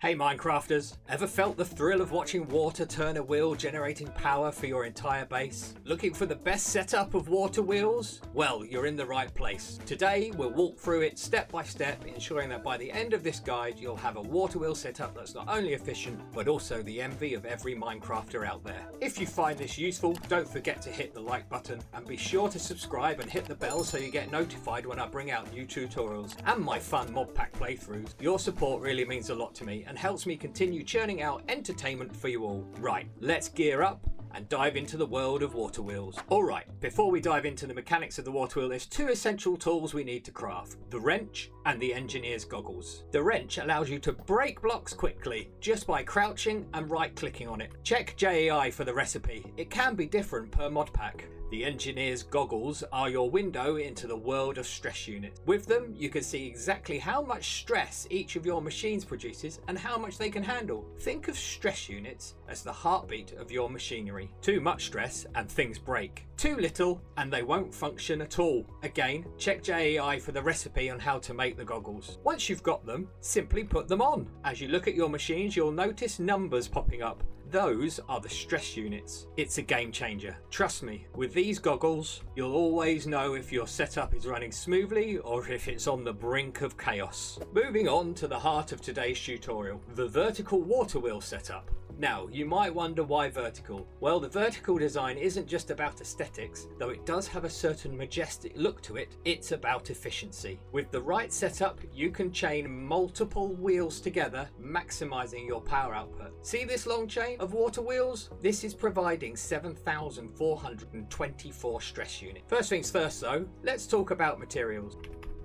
Hey Minecrafters, ever felt the thrill of watching water turn a wheel generating power for your entire base? Looking for the best setup of water wheels? Well, you're in the right place. Today we'll walk through it step by step, ensuring that by the end of this guide you'll have a water wheel setup that's not only efficient but also the envy of every Minecrafter out there. If you find this useful, don't forget to hit the like button and be sure to subscribe and hit the bell so you get notified when I bring out new tutorials and my fun mod pack playthroughs. Your support really means a lot to me and helps me continue churning out entertainment for you all. Right, let's gear up and dive into the world of water wheels. Alright, before we dive into the mechanics of the water wheel, there's two essential tools we need to craft: the wrench and the engineer's goggles. The wrench allows you to break blocks quickly just by crouching and right clicking on it. Check JAI for the recipe, it can be different per mod pack. The engineer's goggles are your window into the world of stress units. With them, you can see exactly how much stress each of your machines produces and how much they can handle. Think of stress units as the heartbeat of your machinery. Too much stress and things break. Too little and they won't function at all. Again, check JAI for the recipe on how to make the goggles. Once you've got them, simply put them on. As you look at your machines, you'll notice numbers popping up. Those are the stress units. It's a game changer. Trust me, with these goggles, you'll always know if your setup is running smoothly or if it's on the brink of chaos. Moving on to the heart of today's tutorial, the vertical water wheel setup. Now, you might wonder why vertical. Well, the vertical design isn't just about aesthetics, though it does have a certain majestic look to it. It's about efficiency. With the right setup, you can chain multiple wheels together, maximizing your power output. See this long chain of water wheels? This is providing 7,424 stress units. First things first though, let's talk about materials.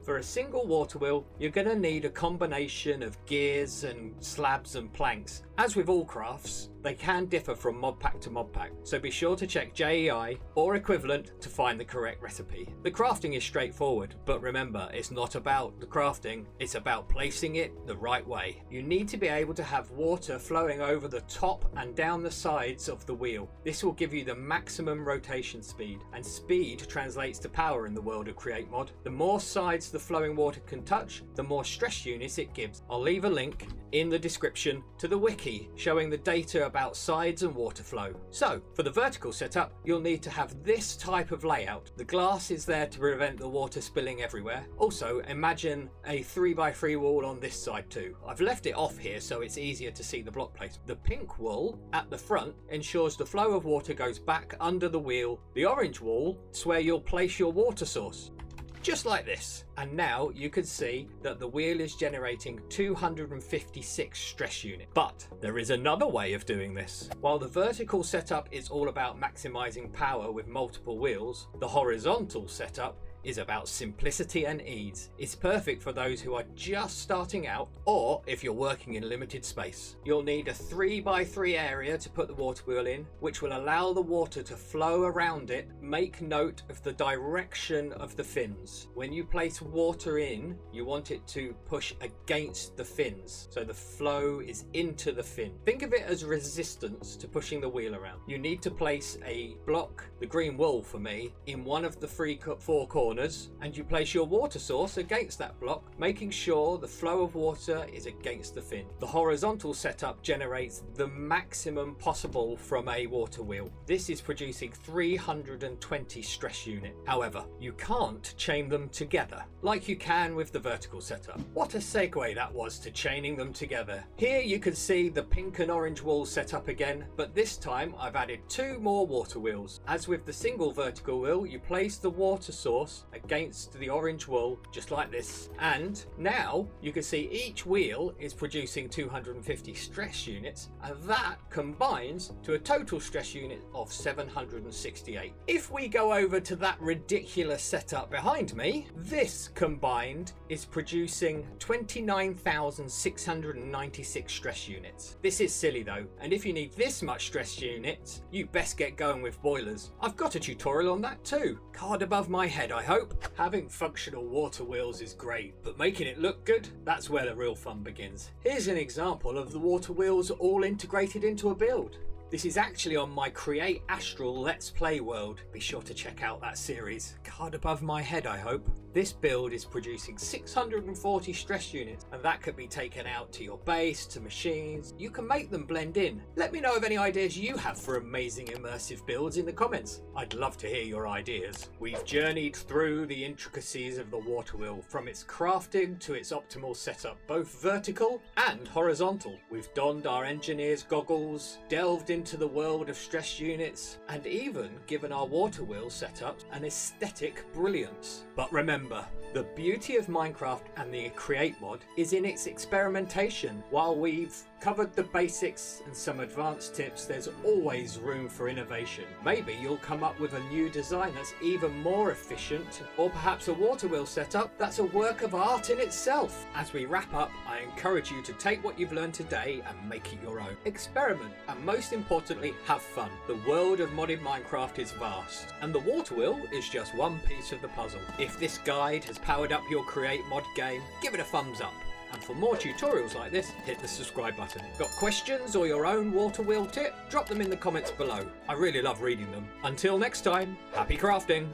For a single water wheel, you're going to need a combination of gears and slabs and planks. As with all crafts, they can differ from mod pack to mod pack, so be sure to check JEI or equivalent to find the correct recipe. The crafting is straightforward, but remember, it's not about the crafting, it's about placing it the right way. You need to be able to have water flowing over the top and down the sides of the wheel. This will give you the maximum rotation speed, and speed translates to power in the world of Create Mod. The more sides the flowing water can touch, the more stress units it gives. I'll leave a link in the description to the wiki showing the data about sides and water flow. So for the vertical setup, you'll need to have this type of layout. The glass is there to prevent the water spilling everywhere. Also, imagine a 3x3 wall on this side too. I've left it off here so it's easier to see the block placement. The pink wall at the front ensures the flow of water goes back under the wheel. The orange wall is where you'll place your water source. Just like this. And now you can see that the wheel is generating 256 stress units. But there is another way of doing this. While the vertical setup is all about maximizing power with multiple wheels, the horizontal setup is about simplicity and ease. It's perfect for those who are just starting out, or if you're working in limited space. You'll need a 3x3 area to put the water wheel in, which will allow the water to flow around it. Make note of the direction of the fins. When you place water in, you want it to push against the fins, so the flow is into the fin. Think of it as resistance to pushing the wheel around. You need to place a block, the green wool for me, in one of the four corners, and you place your water source against that block, making sure the flow of water is against the fin. The horizontal setup generates the maximum possible from a water wheel. This is producing 320 stress units. However, you can't chain them together like you can with the vertical setup. What a segue that was to chaining them together. Here you can see the pink and orange wall set up again, but this time I've added two more water wheels. As with the single vertical wheel, you place the water source against the orange wool just like this, and now you can see each wheel is producing 250 stress units, and that combines to a total stress unit of 768. If we go over to that ridiculous setup behind me, this combined is producing 29,696 stress units. This is silly though, and if you need this much stress units, you best get going with boilers. I've got a tutorial on that too. Card above my head, I hope. Having functional water wheels is great, but making it look good, that's where the real fun begins. Here's an example of the water wheels all integrated into a build. This is actually on my Create Astral Let's Play world. Be sure to check out that series. Card above my head, I hope. This build is producing 640 stress units, and that could be taken out to your base, to machines. You can make them blend in. Let me know of any ideas you have for amazing immersive builds in the comments. I'd love to hear your ideas. We've journeyed through the intricacies of the water wheel, from its crafting to its optimal setup, both vertical and horizontal. We've donned our engineer's goggles, delved into the world of stress units, and even given our water wheel setup an aesthetic brilliance. But remember, the beauty of Minecraft and the Create mod is in its experimentation. While we've covered the basics and some advanced tips, there's always room for innovation. Maybe you'll come up with a new design that's even more efficient, or perhaps a water wheel setup that's a work of art in itself. As we wrap up, I encourage you to take what you've learned today and make it your own. Experiment, and most importantly, have fun. The world of modded Minecraft is vast, and the water wheel is just one piece of the puzzle. If this guide has powered up your Create mod game, give it a thumbs up. And for more tutorials like this, hit the subscribe button. Got questions or your own water wheel tip? Drop them in the comments below. I really love reading them. Until next time, happy crafting!